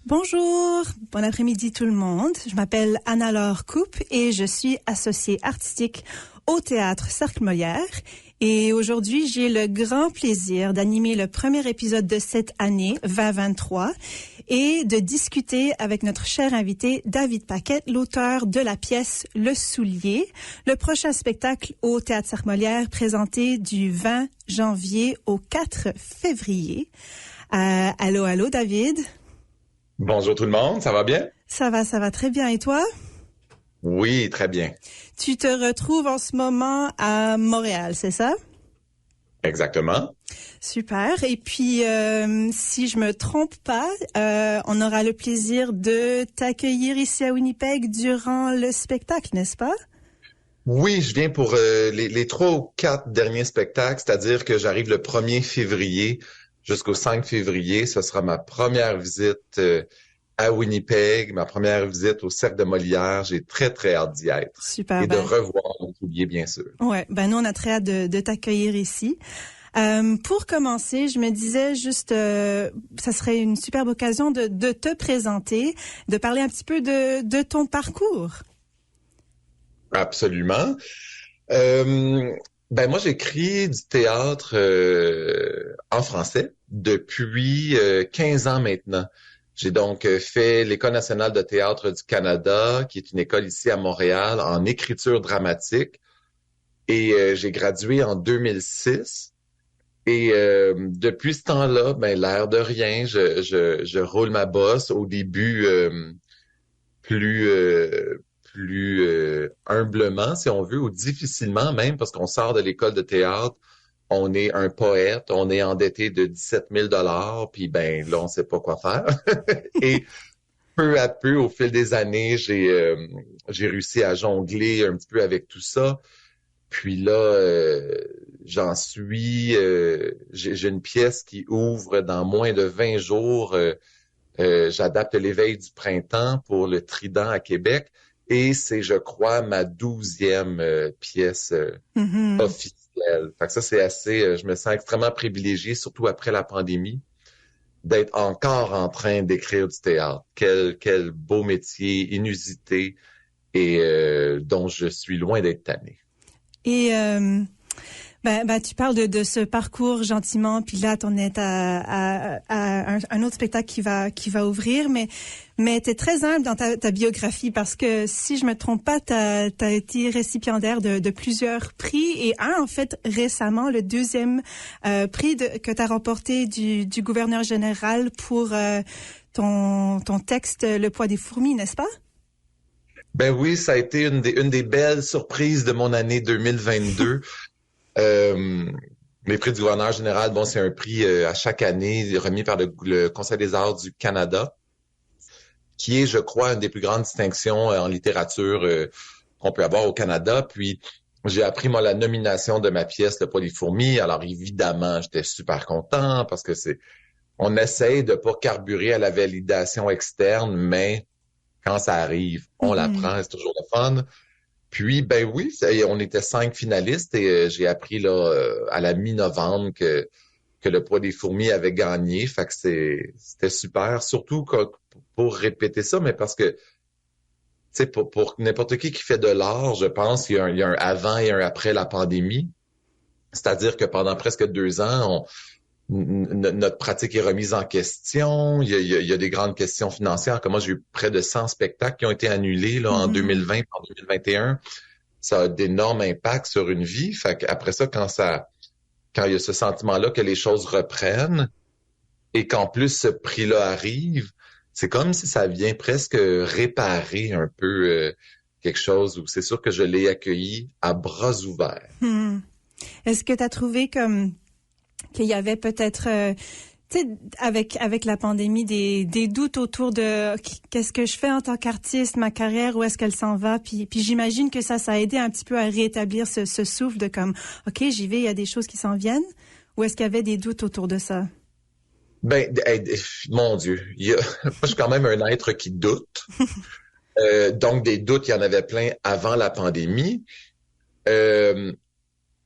Bonjour, bon après-midi tout le monde. Je m'appelle Anna-Laure Coupe et je suis associée artistique au Théâtre Cercle Molière. Et aujourd'hui, j'ai le grand plaisir d'animer le premier épisode de cette année 2023 et de discuter avec notre cher invité David Paquette, l'auteur de la pièce Le Soulier, le prochain spectacle au Théâtre Cercle Molière présenté du 20 janvier au 4 février. Allô, David? Bonjour tout le monde, ça va bien? Ça va très bien. Et toi? Oui, très bien. Tu te retrouves en ce moment à Montréal, c'est ça? Exactement. Super. Et puis, si je me trompe pas, on aura le plaisir de t'accueillir ici à Winnipeg durant le spectacle, n'est-ce pas? Oui, je viens pour les 3 ou 4 derniers spectacles, c'est-à-dire que j'arrive le 1er février jusqu'au 5 février. Ce sera ma première visite à Winnipeg, ma première visite au Cercle de Molière. J'ai très, très hâte d'y être. Super. Et de revoir Le Soulier, bien sûr. Ouais, nous, on a très hâte de t'accueillir ici. Pour commencer, je me disais juste, ça serait une superbe occasion de te présenter, de parler un petit peu de ton parcours. Absolument. Moi, j'écris du théâtre en français depuis 15 ans maintenant. J'ai donc fait l'École nationale de théâtre du Canada, qui est une école ici à Montréal, en écriture dramatique. Et j'ai gradué en 2006. Et depuis ce temps-là, l'air de rien, je roule ma bosse. Au début, plus humblement, si on veut, ou difficilement même, parce qu'on sort de l'école de théâtre, on est un poète, on est endetté de 17 000 $, puis là, on sait pas quoi faire. Et peu à peu, au fil des années, j'ai réussi à jongler un petit peu avec tout ça. Puis là, j'ai une pièce qui ouvre dans moins de 20 jours. J'adapte L'éveil du printemps pour le Trident à Québec. Et c'est, je crois, ma 12e pièce officielle. Fait que ça, c'est assez... je me sens extrêmement privilégié, surtout après la pandémie, d'être encore en train d'écrire du théâtre. Quel beau métier, inusité, et dont je suis loin d'être tanné. Et tu parles de ce parcours gentiment, puis là t'en es à un autre spectacle qui va ouvrir, mais t'es très humble dans ta biographie parce que si je me trompe pas, t'as été récipiendaire de plusieurs prix et en fait récemment le 2e prix que t'as remporté du gouverneur général pour ton texte Le poids des fourmis, n'est-ce pas? Ben oui, ça a été une des belles surprises de mon année 2022. Les prix du gouverneur général, c'est un prix à chaque année remis par le Conseil des arts du Canada, qui est, je crois, une des plus grandes distinctions en littérature qu'on peut avoir au Canada. Puis, j'ai appris, moi, la nomination de ma pièce, Le poids des fourmis. Alors, évidemment, j'étais super content parce que on essaye de pas carburer à la validation externe, mais quand ça arrive, on l'apprend, c'est toujours le fun. Puis, oui, on était 5 finalistes et j'ai appris là à la mi-novembre que Le poids des fourmis avait gagné. Fait que c'était super, surtout pour répéter ça, mais parce que, tu sais, pour n'importe qui fait de l'art, je pense qu'il y a un avant et un après la pandémie. C'est-à-dire que pendant presque 2 ans, notre pratique est remise en question. Il y a des grandes questions financières. Comme moi, j'ai eu près de 100 spectacles qui ont été annulés là, en 2020 et en 2021. Ça a d'énormes impacts sur une vie. Fait qu'après ça, quand il y a ce sentiment-là que les choses reprennent et qu'en plus ce prix-là arrive, c'est comme si ça vient presque réparer un peu quelque chose où c'est sûr que je l'ai accueilli à bras ouverts. Est-ce que tu as trouvé qu'il y avait peut-être, avec la pandémie, des doutes autour de qu'est-ce que je fais en tant qu'artiste, ma carrière, où est-ce qu'elle s'en va? Puis j'imagine que ça a aidé un petit peu à rétablir ce souffle de comme, OK, j'y vais, il y a des choses qui s'en viennent. Ou est-ce qu'il y avait des doutes autour de ça? Mon Dieu, moi je suis quand même un être qui doute. Donc des doutes, il y en avait plein avant la pandémie.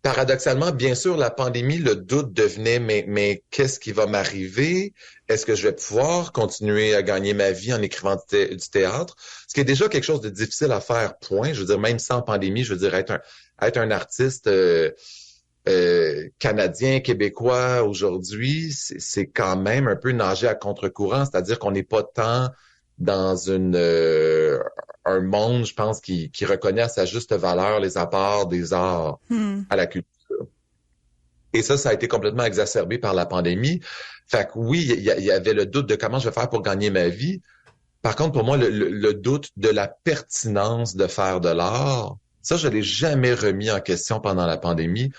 paradoxalement, bien sûr, la pandémie, le doute devenait, mais qu'est-ce qui va m'arriver? Est-ce que je vais pouvoir continuer à gagner ma vie en écrivant du théâtre? Ce qui est déjà quelque chose de difficile à faire, point. Je veux dire, même sans pandémie, je veux dire, être un artiste canadien, québécois aujourd'hui, c'est quand même un peu nager à contre-courant, c'est-à-dire qu'on n'est pas tant dans un monde, je pense, qui reconnaît à sa juste valeur les apports des arts à la culture. Et ça a été complètement exacerbé par la pandémie. Fait que oui, il y avait le doute de comment je vais faire pour gagner ma vie. Par contre, pour moi, le doute de la pertinence de faire de l'art, ça, je l'ai jamais remis en question pendant la pandémie.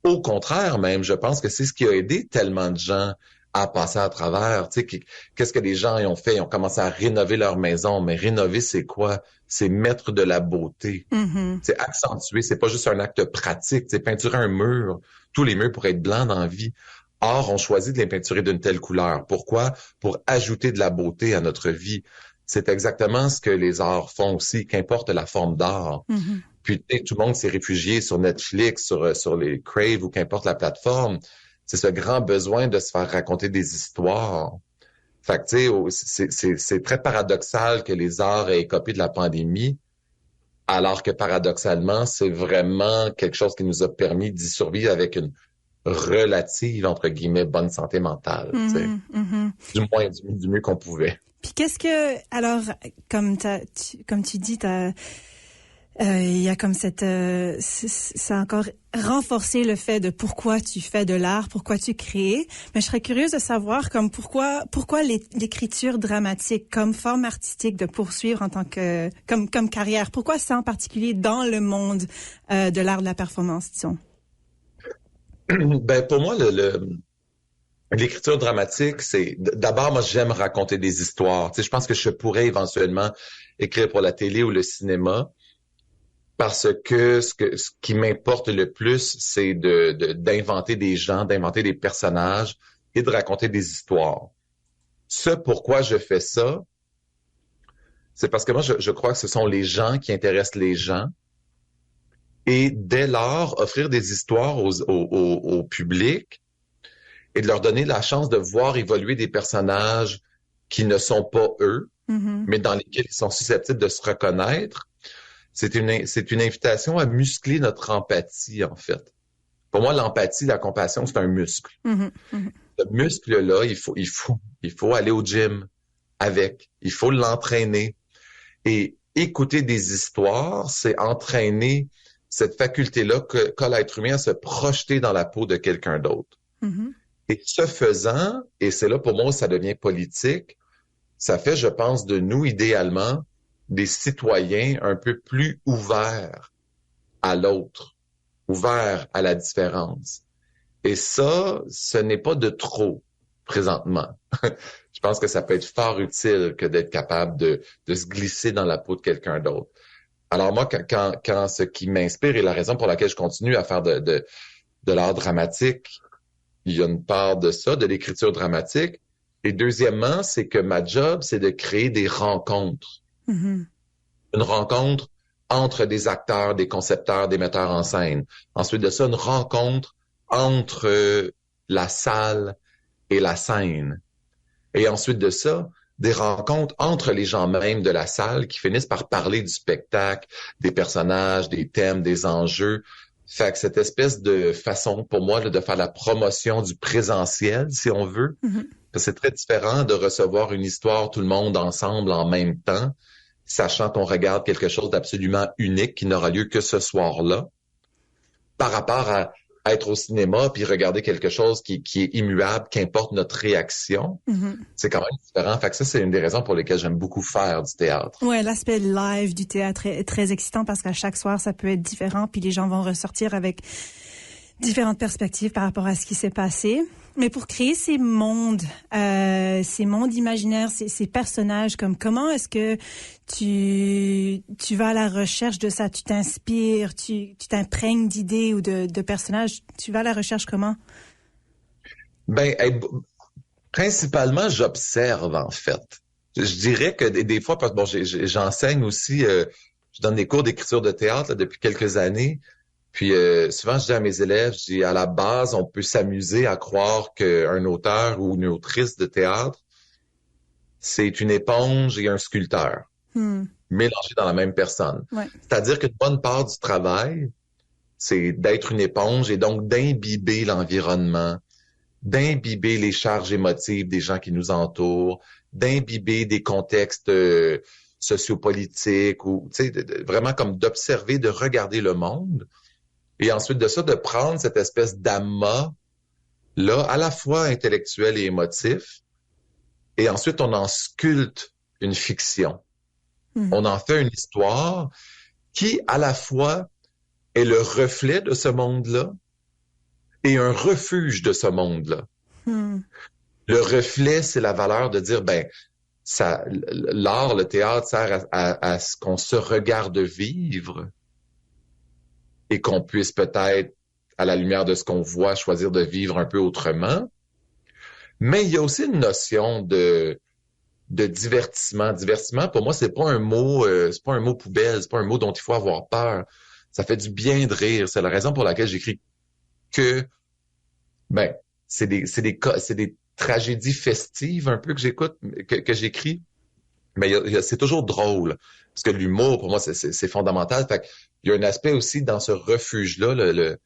Au contraire, même, je pense que c'est ce qui a aidé tellement de gens à passer à travers. Tu sais, qu'est-ce que les gens ont fait? Ils ont commencé à rénover leur maison. Mais rénover, c'est quoi? C'est mettre de la beauté. Mm-hmm. C'est accentuer. C'est pas juste un acte pratique. C'est peinturer un mur. Tous les murs pourraient être blancs dans la vie. Or, on choisit de les peinturer d'une telle couleur. Pourquoi? Pour ajouter de la beauté à notre vie. C'est exactement ce que les arts font aussi, qu'importe la forme d'art. Mm-hmm. Puis tout le monde s'est réfugié sur Netflix, sur les Crave ou qu'importe la plateforme. C'est ce grand besoin de se faire raconter des histoires. Fait que tu sais, c'est très paradoxal que les arts aient écopé de la pandémie, alors que paradoxalement, c'est vraiment quelque chose qui nous a permis d'y survivre avec une relative, entre guillemets, bonne santé mentale. Tu sais. Du moins, du mieux qu'on pouvait. Puis qu'est-ce que, alors, comme tu dis, il y a comme ça a encore renforcé le fait de pourquoi tu fais de l'art, pourquoi tu crées. Mais je serais curieuse de savoir comme pourquoi l'écriture dramatique comme forme artistique de poursuivre en tant que comme carrière. Pourquoi ça en particulier dans le monde de l'art de la performance, disons? Ben pour moi l'écriture dramatique, c'est d'abord moi j'aime raconter des histoires. Tu sais, je pense que je pourrais éventuellement écrire pour la télé ou le cinéma. Parce que ce qui m'importe le plus, c'est d'inventer des gens, d'inventer des personnages et de raconter des histoires. Ce pourquoi je fais ça, c'est parce que moi, je crois que ce sont les gens qui intéressent les gens. Et dès lors, offrir des histoires au public et de leur donner la chance de voir évoluer des personnages qui ne sont pas eux, mais dans lesquels ils sont susceptibles de se reconnaître. C'est une invitation à muscler notre empathie, en fait. Pour moi, l'empathie, la compassion, c'est un muscle. Ce muscle-là, il faut aller au gym avec. Il faut l'entraîner. Et écouter des histoires, c'est entraîner cette faculté-là qu'a l'être humain à se projeter dans la peau de quelqu'un d'autre. Et ce faisant, et c'est là pour moi où ça devient politique, ça fait, je pense, de nous, idéalement, des citoyens un peu plus ouverts à l'autre, ouverts à la différence. Et ça, ce n'est pas de trop présentement. Je pense que ça peut être fort utile que d'être capable de se glisser dans la peau de quelqu'un d'autre. Alors moi, quand ce qui m'inspire et la raison pour laquelle je continue à faire de l'art dramatique, il y a une part de ça, de l'écriture dramatique. Et deuxièmement, c'est que ma job, c'est de créer des rencontres. Une rencontre entre des acteurs, des concepteurs, des metteurs en scène. Ensuite de ça, une rencontre entre la salle et la scène. Et ensuite de ça, des rencontres entre les gens même de la salle qui finissent par parler du spectacle, des personnages, des thèmes, des enjeux. Fait que cette espèce de façon, pour moi, là, de faire la promotion du présentiel, si on veut, c'est très différent de recevoir une histoire, tout le monde ensemble en même temps, sachant qu'on regarde quelque chose d'absolument unique qui n'aura lieu que ce soir-là, par rapport à être au cinéma puis regarder quelque chose qui est immuable, qu'importe notre réaction, c'est quand même différent. Fait que ça, c'est une des raisons pour lesquelles j'aime beaucoup faire du théâtre. Ouais, l'aspect live du théâtre est très excitant parce qu'à chaque soir, ça peut être différent puis les gens vont ressortir avec différentes perspectives par rapport à ce qui s'est passé. Mais pour créer ces mondes imaginaires, ces personnages, comme comment est-ce que tu vas à la recherche de ça, tu t'inspires, tu t'imprègnes d'idées ou de personnages, tu vas à la recherche comment? Ben, principalement, j'observe en fait. Je dirais que des fois, j'enseigne aussi, je donne des cours d'écriture de théâtre là, depuis quelques années. Puis souvent, je dis à mes élèves, je dis, à la base, on peut s'amuser à croire qu'un auteur ou une autrice de théâtre, c'est une éponge et un sculpteur mélangés dans la même personne. Ouais. C'est-à-dire qu'une bonne part du travail, c'est d'être une éponge et donc d'imbiber l'environnement, d'imbiber les charges émotives des gens qui nous entourent, d'imbiber des contextes sociopolitiques ou vraiment comme d'observer, de regarder le monde et ensuite de ça, de prendre cette espèce d'amas là, à la fois intellectuel et émotif, et ensuite on en sculpte une fiction. On en fait une histoire qui, à la fois, est le reflet de ce monde-là et un refuge de ce monde-là. Le reflet, c'est la valeur de dire, ben, ça, l'art, le théâtre sert à ce qu'on se regarde vivre et qu'on puisse peut-être, à la lumière de ce qu'on voit, choisir de vivre un peu autrement. Mais il y a aussi une notion de divertissement. Divertissement, pour moi, c'est pas un mot poubelle, c'est pas un mot dont il faut avoir peur. Ça fait du bien de rire. C'est la raison pour laquelle j'écris que, ben, c'est des tragédies festives un peu que j'écoute, que j'écris. Mais c'est toujours drôle. Parce que l'humour, pour moi, c'est fondamental. Fait il y a un aspect aussi dans ce refuge-là,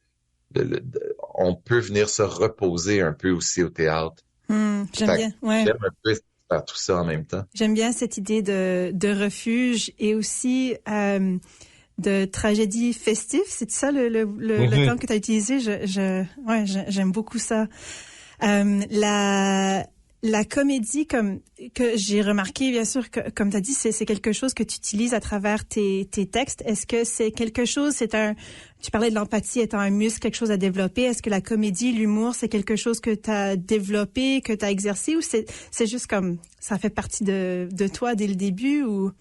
on peut venir se reposer un peu aussi au théâtre. J'aime bien, ouais. J'aime un peu faire tout ça en même temps. J'aime bien cette idée de refuge et aussi de tragédie festive. C'est ça le terme que tu as utilisé? J'aime beaucoup ça. La comédie, comme que j'ai remarqué, bien sûr, que, comme tu as dit, c'est quelque chose que tu utilises à travers tes textes. Est-ce que c'est quelque chose, tu parlais de l'empathie étant un muscle, quelque chose à développer. Est-ce que la comédie, l'humour, c'est quelque chose que tu as développé, que tu as exercé, ou c'est juste comme, ça fait partie de toi dès le début, ou?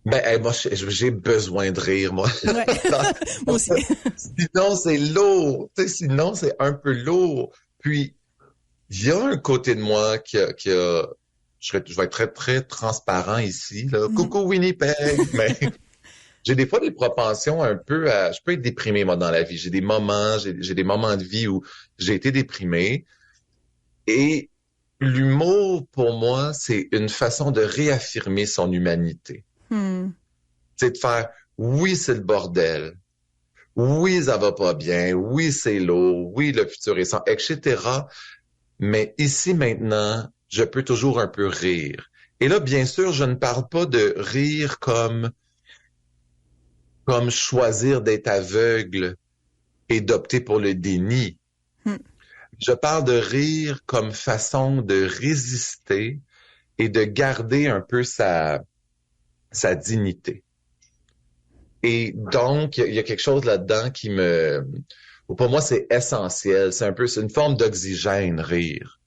Ben, moi, j'ai besoin de rire, moi. Ouais. Moi aussi. Sinon, c'est lourd. Sinon, c'est un peu lourd. Puis, il y a un côté de moi qui a je vais être très, très transparent ici, là. Coucou Winnipeg! Mais j'ai des fois des propensions un peu je peux être déprimé, moi, dans la vie. J'ai des moments de vie où j'ai été déprimé. Et l'humour, pour moi, c'est une façon de réaffirmer son humanité. C'est de faire, oui, c'est le bordel. Oui, ça va pas bien. Oui, c'est lourd. Oui, le futur est sans, etc. Mais ici, maintenant, je peux toujours un peu rire. Et là, bien sûr, je ne parle pas de rire comme choisir d'être aveugle et d'opter pour le déni. Je parle de rire comme façon de résister et de garder un peu sa dignité. Et donc, il y a quelque chose là-dedans pour moi, c'est essentiel. C'est une forme d'oxygène, rire.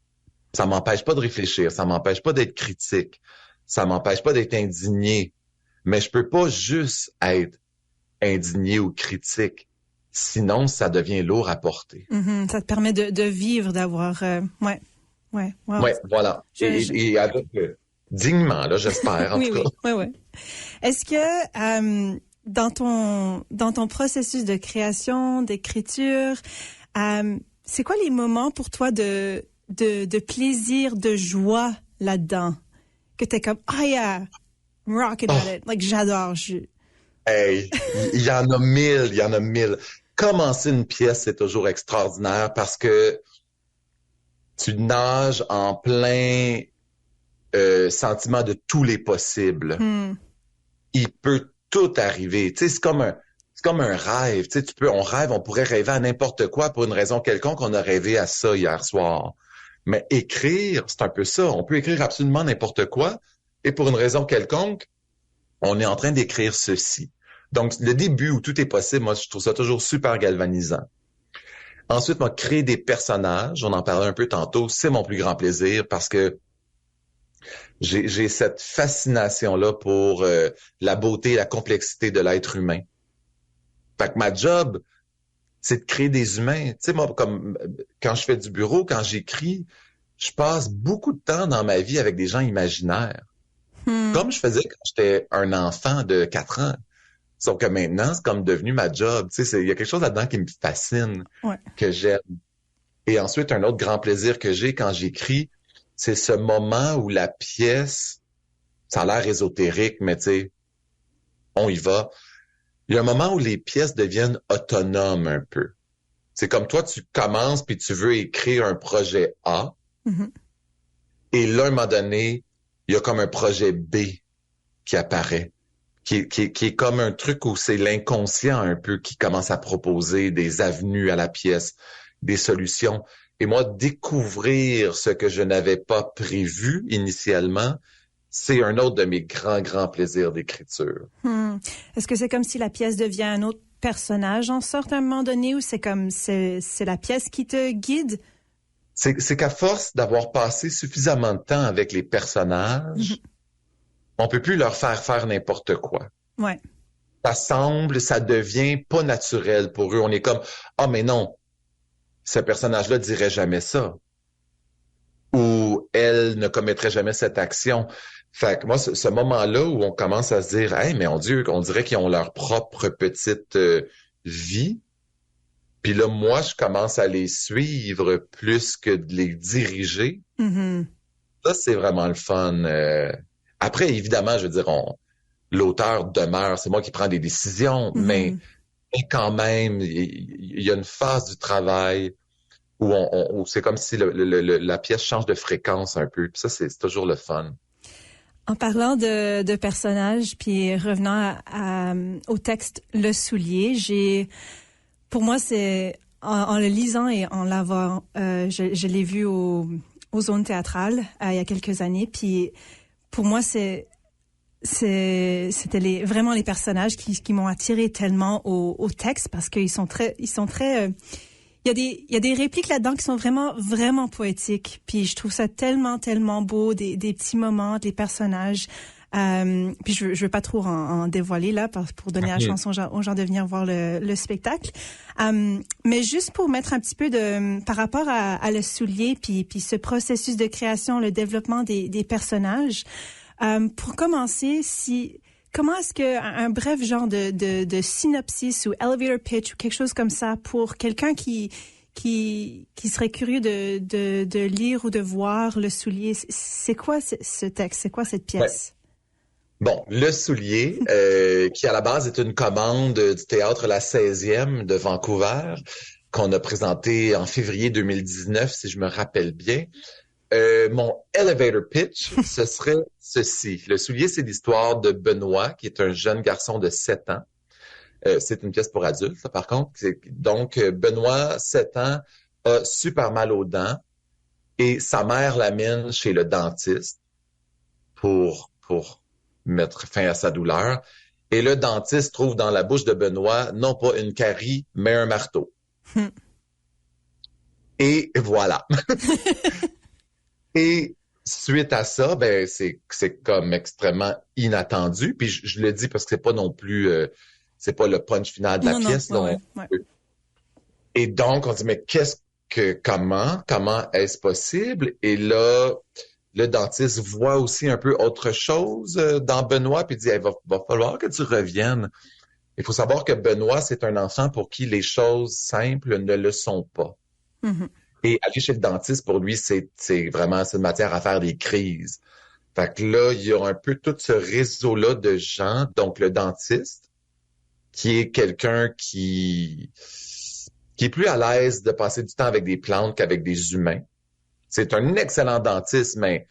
Ça m'empêche pas de réfléchir, ça m'empêche pas d'être critique, ça m'empêche pas d'être indigné. Mais je peux pas juste être indigné ou critique. Sinon, ça devient lourd à porter. Ça te permet de vivre, d'avoir... Ouais, voilà. Et avec dignement, là, j'espère, en tout cas. Oui. Est-ce que dans ton processus de création, d'écriture, c'est quoi les moments pour toi de plaisir, de joie là-dedans? Que t'es comme, I'm rocking at it. Like, j'adore. Hey, il y en a mille. Commencer une pièce, c'est toujours extraordinaire parce que tu nages en plein sentiment de tous les possibles. Il peut tout arriver. Tu sais, c'est comme un rêve. Tu sais, on pourrait rêver à n'importe quoi pour une raison quelconque. On a rêvé à ça hier soir. Mais écrire, c'est un peu ça. On peut écrire absolument n'importe quoi. Et pour une raison quelconque, on est en train d'écrire ceci. Donc, le début où tout est possible, moi, je trouve ça toujours super galvanisant. Ensuite, moi, créer des personnages, on en parlait un peu tantôt, c'est mon plus grand plaisir parce que j'ai cette fascination-là pour la beauté et la complexité de l'être humain. Fait que ma job, c'est de créer des humains. Tu sais, moi, comme quand je fais du bureau, quand j'écris, je passe beaucoup de temps dans ma vie avec des gens imaginaires. Comme je faisais quand j'étais un enfant de 4 ans. Sauf que maintenant, c'est comme devenu ma job. Tu sais, il y a quelque chose là-dedans qui me fascine, Ouais. que j'aime. Et ensuite, un autre grand plaisir que j'ai quand j'écris, c'est ce moment où la pièce, ça a l'air ésotérique, mais tu sais, on y va. Il y a un moment où les pièces deviennent autonomes un peu. C'est comme toi, tu commences puis tu veux écrire un projet A, Mhm. et là, à un moment donné, il y a comme un projet B qui apparaît, qui est comme un truc où c'est l'inconscient un peu qui commence à proposer des avenues à la pièce, des solutions. Et moi, découvrir ce que je n'avais pas prévu initialement, c'est un autre de mes grands plaisirs d'écriture. Est-ce que c'est comme si la pièce devient un autre personnage en sorte à un moment donné ou c'est comme c'est la pièce qui te guide? C'est qu'à force d'avoir passé suffisamment de temps avec les personnages, on peut plus leur faire n'importe quoi. Ouais. Ça devient pas naturel pour eux. On est comme, ah, mais non, ce personnage-là dirait jamais ça. Ou elle ne commettrait jamais cette action. Fait que moi, ce moment-là où on commence à se dire, hey, mais on dirait qu'ils ont leur propre petite vie. Puis là, moi, je commence à les suivre plus que de les diriger. Mhm. Ça, c'est vraiment le fun. Après, évidemment, je veux dire, l'auteur demeure, c'est moi qui prends des décisions, mais Mhm. quand même, il y a une phase du travail où c'est comme si la pièce change de fréquence un peu. Puis ça, c'est toujours le fun. En parlant de personnages, puis revenant au texte Le Soulier, pour moi, c'est en le lisant et en l'avant, je l'ai vu aux zones théâtrales il y a quelques années, puis pour moi, c'était vraiment les personnages qui m'ont attiré tellement au texte parce qu'ils sont très il y a des répliques là-dedans qui sont vraiment poétiques. Puis je trouve ça tellement beau, des petits moments, des personnages. Puis je veux pas trop en dévoiler là pour donner la chance aux gens de venir voir le spectacle. Mais juste pour mettre un petit peu par rapport à Le Soulier puis ce processus de création, le développement des personnages. Pour commencer, comment est-ce que un bref genre de synopsis ou elevator pitch ou quelque chose comme ça pour quelqu'un qui serait curieux de lire ou de voir Le Soulier, c'est quoi ce texte, c'est quoi cette pièce? Bon, Le Soulier, qui à la base est une commande du théâtre La 16e de Vancouver, qu'on a présenté en février 2019, si je me rappelle bien. Mon elevator pitch, ce serait ceci. Le Soulier, c'est l'histoire de Benoît, qui est un jeune garçon de 7 ans. C'est une pièce pour adultes, ça, par contre. Donc, Benoît, 7 ans, a super mal aux dents et sa mère l'amène chez le dentiste pour mettre fin à sa douleur. Et le dentiste trouve dans la bouche de Benoît non pas une carie, mais un marteau. Et voilà. Et suite à ça, ben c'est comme extrêmement inattendu. Puis je le dis parce que c'est pas non plus c'est pas le punch final de la Non, pièce. Là, ouais. Et donc on dit mais comment est-ce possible? Et là le dentiste voit aussi un peu autre chose dans Benoît puis dit il va falloir que tu reviennes. Il faut savoir que Benoît c'est un enfant pour qui les choses simples ne le sont pas. Mm-hmm. Et aller chez le dentiste, pour lui, c'est vraiment une matière à faire des crises. Fait que là, il y a un peu tout ce réseau-là de gens. Donc, le dentiste, qui est quelqu'un qui est plus à l'aise de passer du temps avec des plantes qu'avec des humains. C'est un excellent dentiste, mais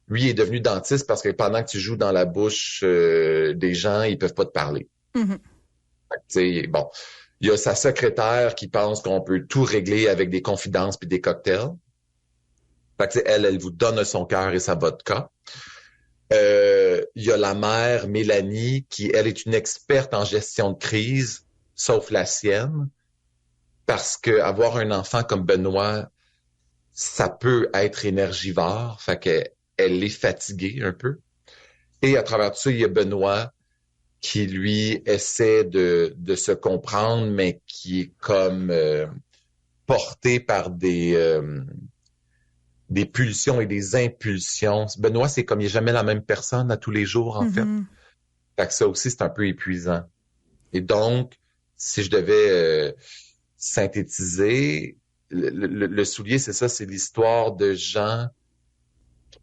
lui il est devenu dentiste parce que pendant que tu joues dans la bouche des gens, ils peuvent pas te parler. Mm-hmm. Fait que, bon, il y a sa secrétaire qui pense qu'on peut tout régler avec des confidences puis des cocktails. Fait que, elle vous donne son cœur et sa vodka. Il y a la mère, Mélanie, qui, elle, est une experte en gestion de crise, sauf la sienne, parce que avoir un enfant comme Benoît, ça peut être énergivore, fait que elle est fatiguée un peu. Et à travers tout ça, il y a Benoît qui, lui, essaie de se comprendre, mais qui est comme porté par des pulsions et des impulsions. Benoît, c'est comme il n'est jamais la même personne à tous les jours, en fait. Mm-hmm. Fait que ça aussi, c'est un peu épuisant. Et donc, si je devais synthétiser, le soulier, c'est ça, c'est l'histoire de gens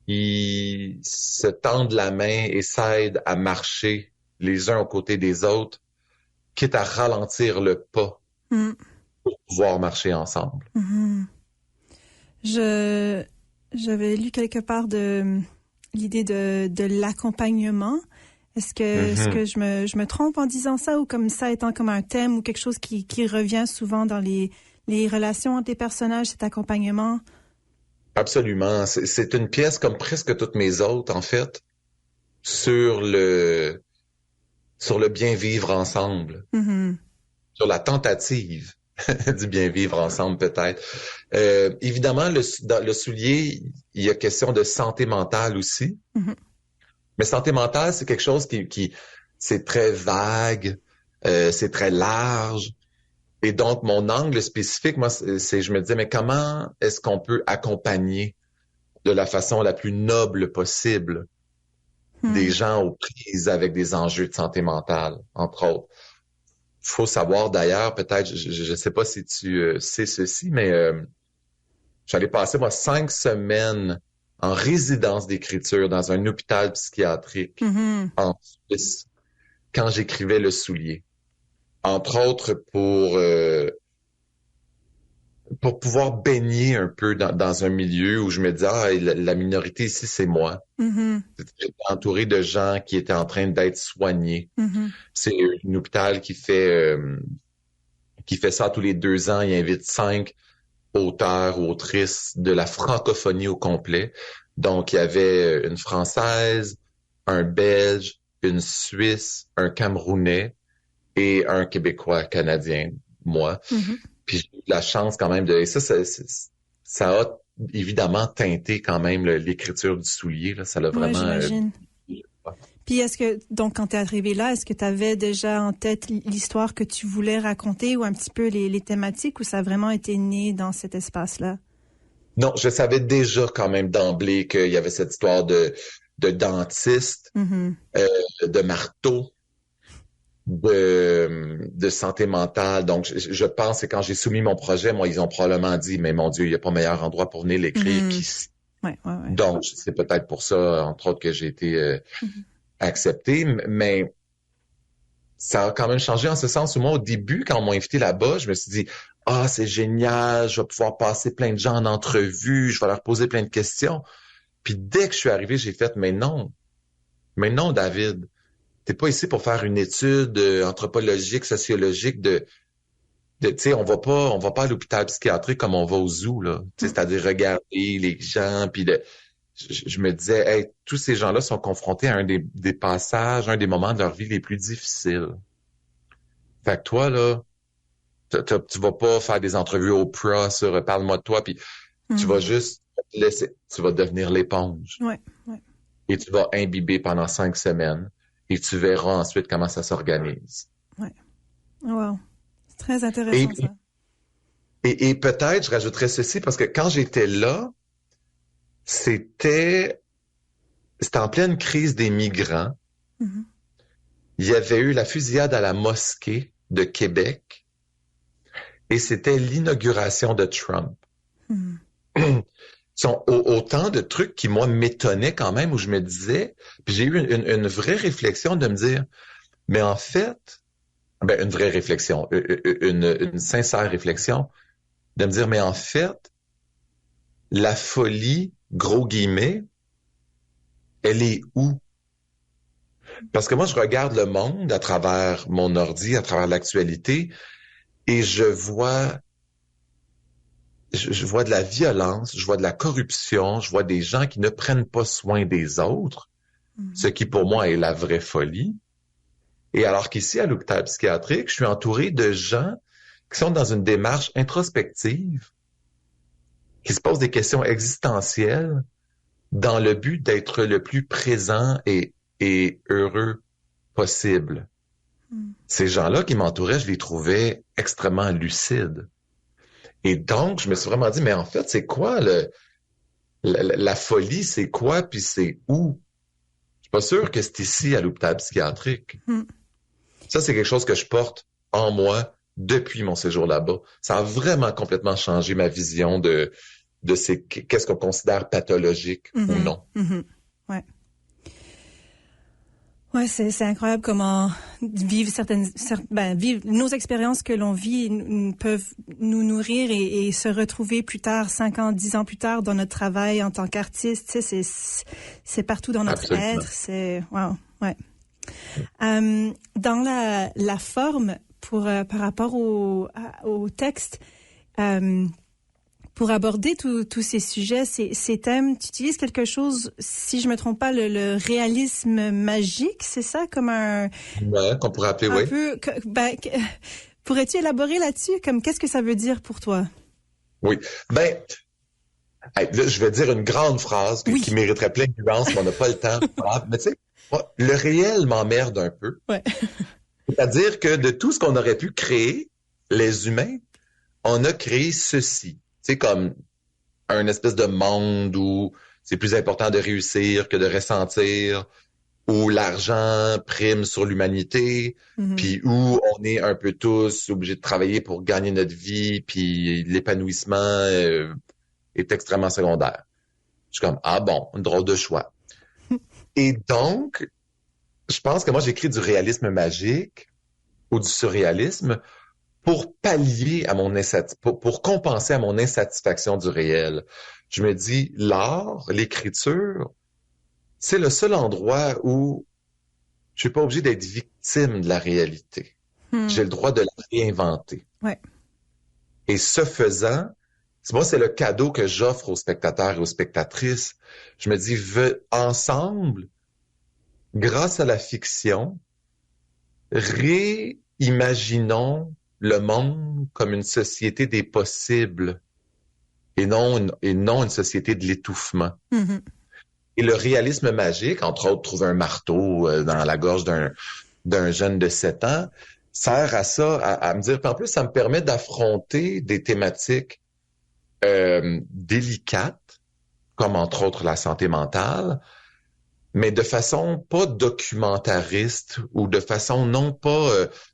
qui se tendent la main et s'aident à marcher les uns aux côtés des autres, quitte à ralentir le pas Mm. pour pouvoir marcher ensemble. Mhm. J'avais lu quelque part de l'idée de l'accompagnement. Est-ce Mhm. que je me trompe en disant ça ou comme ça étant comme un thème ou quelque chose qui revient souvent dans les relations entre les personnages, cet accompagnement? Absolument. C'est une pièce comme presque toutes mes autres, en fait, sur sur le bien vivre ensemble, Mhm. sur la tentative du bien vivre ensemble, peut-être. Évidemment, dans le soulier, il y a question de santé mentale aussi. Mhm. Mais santé mentale, c'est quelque chose c'est très vague, c'est très large. Et donc, mon angle spécifique, moi, je me disais, mais comment est-ce qu'on peut accompagner de la façon la plus noble possible des Mhm. gens aux prises avec des enjeux de santé mentale, entre autres. Il faut savoir d'ailleurs, peut-être, je ne sais pas si tu sais ceci, mais j'allais passer, moi, 5 semaines en résidence d'écriture dans un hôpital psychiatrique Mhm. en Suisse quand j'écrivais Le Soulier. Entre autres, pour pouvoir baigner un peu dans un milieu où je me disais, ah, la minorité ici, c'est moi. Mhm. J'étais entouré de gens qui étaient en train d'être soignés. Mhm. C'est un hôpital qui fait ça tous les 2 ans. Il invite 5 auteurs ou autrices de la francophonie au complet. Donc, il y avait une Française, un Belge, une Suisse, un Camerounais et un Québécois canadien, moi. Mhm. Puis j'ai eu la chance quand même et ça a évidemment teinté quand même l'écriture du soulier. Là. Ça l'a Ouais, vraiment... j'imagine. Puis donc, quand t'es arrivé là, est-ce que tu avais déjà en tête l'histoire que tu voulais raconter ou un petit peu les thématiques ou ça a vraiment été né dans cet espace-là? Non, je savais déjà quand même d'emblée qu'il y avait cette histoire de dentiste, Mhm. de marteau, de santé mentale. Donc, je pense que quand j'ai soumis mon projet, moi, ils ont probablement dit, mais mon Dieu, il n'y a pas meilleur endroit pour venir l'écrire Mhm. qu'ici. Ouais, ouais, ouais. Donc, c'est peut-être pour ça, entre autres, que j'ai été Mhm. accepté. Mais ça a quand même changé en ce sens où moi, au début, quand on m'a invité là-bas, je me suis dit, ah, c'est génial, je vais pouvoir passer plein de gens en entrevue, je vais leur poser plein de questions. Puis dès que je suis arrivé, j'ai fait, mais non, David, t'es pas ici pour faire une étude anthropologique, sociologique tu sais, on va pas à l'hôpital psychiatrique comme on va au zoo, là. Tu sais, Mhm. c'est-à-dire regarder les gens, puis je me disais, hey, tous ces gens-là sont confrontés à un des passages, un des moments de leur vie les plus difficiles. Fait que toi, là, tu vas pas faire des entrevues au Oprah sur parle-moi de toi, puis tu vas Mhm. juste te laisser, tu vas devenir l'éponge Ouais, ouais, et tu vas imbiber pendant 5 semaines et tu verras ensuite comment ça s'organise. ouais. Wow. C'est très Et, intéressant, ça. et peut-être, je rajouterais ceci parce que quand j'étais là, c'était, c'était en pleine crise des migrants. Mhm. Il y avait eu la fusillade à la mosquée de Québec et c'était l'inauguration de Trump. Mhm. Sont autant de trucs qui, moi, m'étonnaient quand même, où je me disais, puis j'ai eu une vraie réflexion de me dire, mais en fait, ben, une vraie réflexion, une sincère réflexion, de me dire, mais en fait, la folie, gros guillemets, elle est où? Parce que moi, je regarde le monde à travers mon ordi, à travers l'actualité, et je vois de la violence, je vois de la corruption, je vois des gens qui ne prennent pas soin des autres, ce Mhm. qui pour moi est la vraie folie. Et alors qu'ici, à l'hôpital psychiatrique, je suis entouré de gens qui sont dans une démarche introspective, qui se posent des questions existentielles dans le but d'être le plus présent et heureux possible. Mhm. Ces gens-là qui m'entouraient, je les trouvais extrêmement lucides. Et donc, je me suis vraiment dit, mais en fait, c'est quoi la folie, c'est quoi, puis c'est où? Je suis pas sûr que c'est ici, à l'hôpital psychiatrique. Mhm. Ça, c'est quelque chose que je porte en moi depuis mon séjour là-bas. Ça a vraiment complètement changé ma vision de qu'est-ce qu'on considère pathologique ou non. Ouais. Ouais, c'est incroyable comment vivre vivre nos expériences que l'on vit peuvent nous nourrir et se retrouver plus tard, 5 ans, 10 ans plus tard dans notre travail en tant qu'artiste. Tu sais, c'est partout dans notre Absolument. être. C'est, wow, ouais. Dans la forme par rapport au texte, pour aborder tous ces sujets, ces thèmes, tu utilises quelque chose, si je me trompe pas, le réalisme magique, c'est ça, comme Ouais, qu'on pourrait appeler, oui. peu, pourrais-tu élaborer là-dessus, comme qu'est-ce que ça veut dire pour toi? Oui. Ben, hey, là, je vais dire une grande phrase qui mériterait plein de nuances, mais on n'a pas le temps. Mais tu sais, le réel m'emmerde un peu. Ouais. C'est-à-dire que de tout ce qu'on aurait pu créer, les humains, on a créé ceci. C'est comme un espèce de monde où c'est plus important de réussir que de ressentir, où l'argent prime sur l'humanité, puis où on est un peu tous obligés de travailler pour gagner notre vie, puis l'épanouissement est extrêmement secondaire. Je suis comme, ah bon, une drôle de choix. Et donc, je pense que moi, j'écris du réalisme magique ou du surréalisme pour pallier à pour compenser à mon insatisfaction du réel. Je me dis, l'art, l'écriture, c'est le seul endroit où je suis pas obligé d'être victime de la réalité. J'ai le droit de la réinventer. Ouais. Et ce faisant, moi, c'est le cadeau que j'offre aux spectateurs et aux spectatrices. Je me dis, ensemble, grâce à la fiction, réimaginons le monde comme une société des possibles et non une société de l'étouffement. Et le réalisme magique, entre autres, trouver un marteau dans la gorge d'un jeune de 7 ans, sert à ça, à me dire, puis en plus, ça me permet d'affronter des thématiques délicates, comme entre autres la santé mentale, mais de façon pas documentariste ou de façon non pas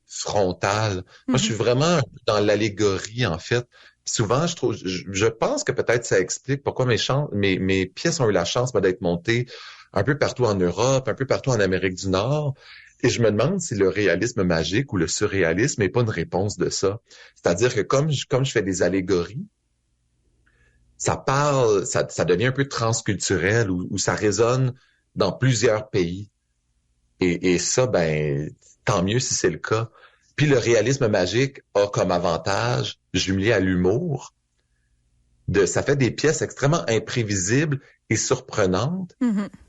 frontale. Moi, je suis vraiment dans l'allégorie, en fait. Souvent, je pense que peut-être ça explique pourquoi mes pièces ont eu la chance d'être montées un peu partout en Europe, un peu partout en Amérique du Nord. Et je me demande si le réalisme magique ou le surréalisme n'est pas une réponse de ça. C'est-à-dire que comme je fais des allégories, ça devient un peu transculturel ou ça résonne dans plusieurs pays. Et ça, ben, tant mieux si c'est le cas. Puis le réalisme magique a comme avantage, jumelé à l'humour, ça fait des pièces extrêmement imprévisibles et surprenantes.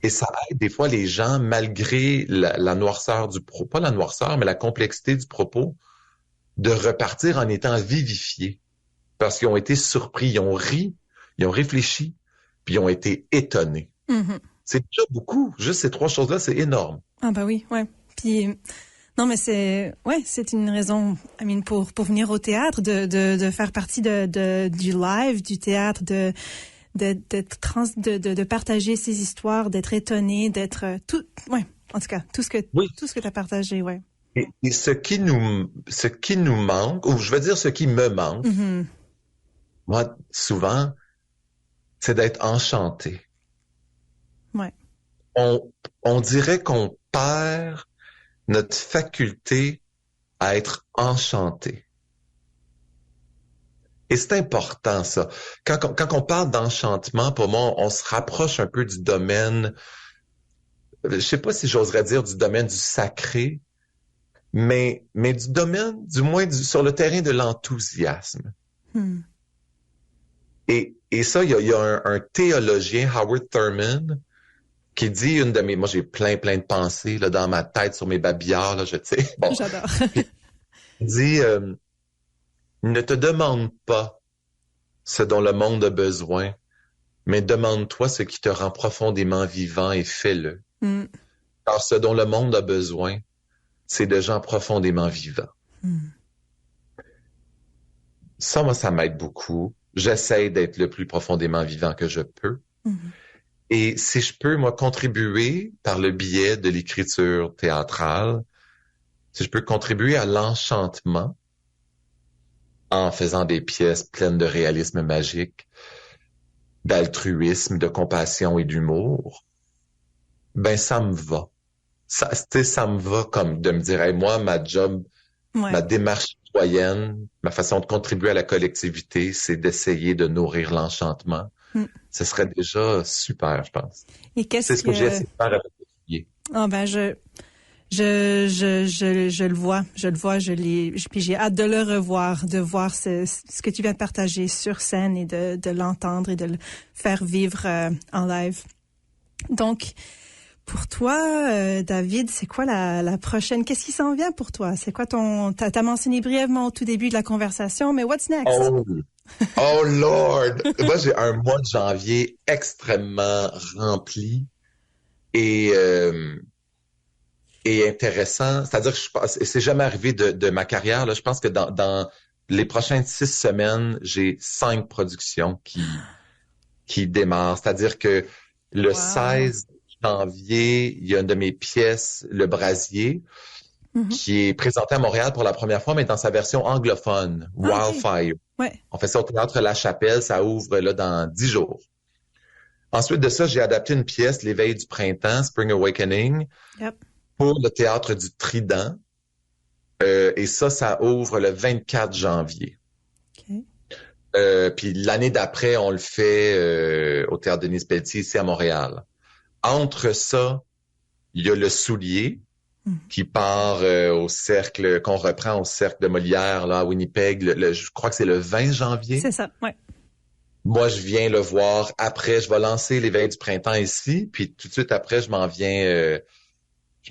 Et ça aide des fois les gens, malgré la noirceur du propos, pas la noirceur, mais la complexité du propos, de repartir en étant vivifiés. Parce qu'ils ont été surpris, ils ont ri, ils ont réfléchi, puis ils ont été étonnés. C'est déjà beaucoup. Juste ces 3 choses-là, c'est énorme. Ah bah oui, ouais. Puis non, mais c'est une raison, pour venir au théâtre, de faire partie du live, du théâtre, de partager ces histoires, d'être étonné, d'être en tout cas, tout ce que tu as partagé, ouais. Et ce qui nous manque, ou je veux dire ce qui me manque, moi, souvent, c'est d'être enchanté. Ouais. On dirait qu'on perd notre faculté à être enchanté. Et c'est important, ça. Quand on parle d'enchantement, pour moi, on se rapproche un peu du domaine, je sais pas si j'oserais dire du domaine du sacré, mais du domaine, du moins sur le terrain de l'enthousiasme. Et ça, il y a un théologien, Howard Thurman, qui dit moi j'ai plein de pensées là dans ma tête sur mes babillards là, bon. J'adore. Il dit ne te demande pas ce dont le monde a besoin, mais demande-toi ce qui te rend profondément vivant et fais-le. Car ce dont le monde a besoin, c'est de gens profondément vivants. Ça, moi, ça m'aide beaucoup. J'essaie d'être le plus profondément vivant que je peux. Et si je peux, moi, contribuer par le biais de l'écriture théâtrale si je peux contribuer à l'enchantement en faisant des pièces pleines de réalisme magique, d'altruisme, de compassion et d'humour, ben ça me va. Ça me va comme de me dire, hey, moi, ma job, ma Ouais. démarche citoyenne, ma façon de contribuer à la collectivité, c'est d'essayer de nourrir l'enchantement. Mm. Ce serait déjà super, je pense. Et qu'est-ce C'est ce que j'ai que... essayé de faire avec le soulier. Ah ben, je le vois, puis j'ai hâte de le revoir, de voir ce que tu viens de partager sur scène et de l'entendre et de le faire vivre en live. Donc, pour toi, David, c'est quoi la prochaine? Qu'est-ce qui s'en vient pour toi? C'est quoi t'as mentionné brièvement au tout début de la conversation, mais what's next? Oh, oh Lord! Moi, j'ai un mois de janvier extrêmement rempli et, euh, et intéressant. C'est-à-dire que c'est jamais arrivé de ma carrière, là. Je pense que dans les prochaines 6 semaines, j'ai 5 productions qui démarrent. C'est-à-dire que le Wow. 16 janvier, il y a une de mes pièces, Le Brasier, Mhm. qui est présentée à Montréal pour la première fois, mais dans sa version anglophone, Ah, OK. Wildfire. Ouais. On fait ça au Théâtre La Chapelle, ça ouvre là dans 10 jours. Ensuite de ça, j'ai adapté une pièce, L'éveil du printemps, Spring Awakening, Yep. pour le Théâtre du Trident. Et ça ouvre le 24 janvier. OK. Puis l'année d'après, on le fait au Théâtre Denise Pelletier ici à Montréal. Entre ça, il y a Le Soulier Mhm. qui part au cercle, qu'on reprend au cercle de Molière là, à Winnipeg. Je crois que c'est le 20 janvier. C'est ça, ouais. Moi, je viens le voir après. Je vais lancer l'éveil du printemps ici, puis tout de suite après, je m'en viens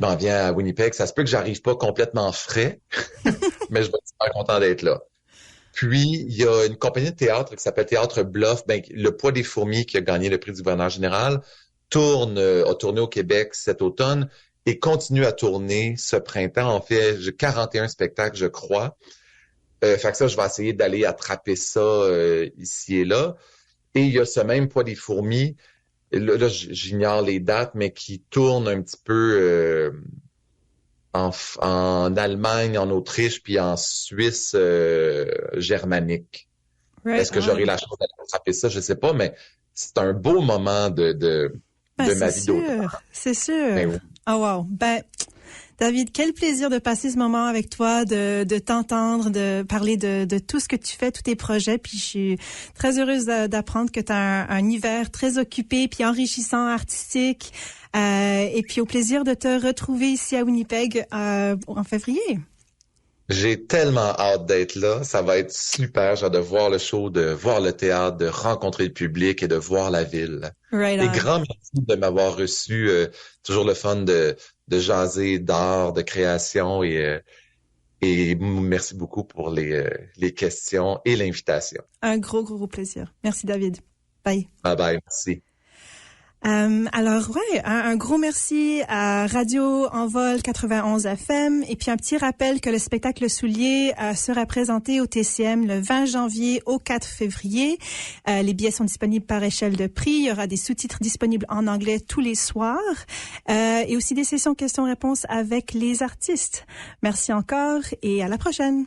à Winnipeg. Ça se peut que j'arrive pas complètement frais, mais je vais être super content d'être là. Puis, il y a une compagnie de théâtre qui s'appelle Théâtre Bluff. Ben, Le Poids des fourmis, qui a gagné le prix du gouverneur général, a tourné au Québec cet automne et continue à tourner ce printemps. En fait, j'ai 41 spectacles, je crois. Fait que ça, je vais essayer d'aller attraper ça ici et là. Et il y a ce même Poids des fourmis, là, j'ignore les dates, mais qui tourne un petit peu en Allemagne, en Autriche, puis en Suisse germanique. Right Est-ce que j'aurai on. la chance d'aller attraper ça? Je sais pas, mais c'est un beau moment Ben, de ma vie d'auteur. c'est sûr. Ben oui. Oh wow. Ben, David, quel plaisir de passer ce moment avec toi, de t'entendre, de parler de tout ce que tu fais, tous tes projets. Puis je suis très heureuse d'apprendre que tu as un hiver très occupé puis enrichissant, artistique. Et puis au plaisir de te retrouver ici à Winnipeg en février. J'ai tellement hâte d'être là. Ça va être super. J'ai hâte de voir le show, de voir le théâtre, de rencontrer le public et de voir la ville. Right Et on. grand merci de m'avoir reçu. Toujours le fun de jaser d'art, de création et merci beaucoup pour les questions et l'invitation. Un gros plaisir. Merci David. Bye. Bye bye. Merci. Alors ouais, un gros merci à Radio Envol 91 FM et puis un petit rappel que le spectacle Le Soulier sera présenté au TCM le 20 janvier au 4 février. Les billets sont disponibles par échelle de prix. Il y aura des sous-titres disponibles en anglais tous les soirs et aussi des sessions questions-réponses avec les artistes. Merci encore et à la prochaine.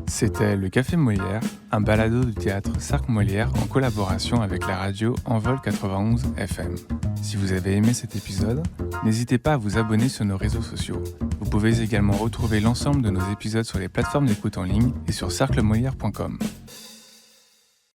C'était le Café Molière, un balado du théâtre Cercle Molière en collaboration avec la radio Envol 91 FM. Si vous avez aimé cet épisode, n'hésitez pas à vous abonner sur nos réseaux sociaux. Vous pouvez également retrouver l'ensemble de nos épisodes sur les plateformes d'écoute en ligne et sur cerclemolière.com.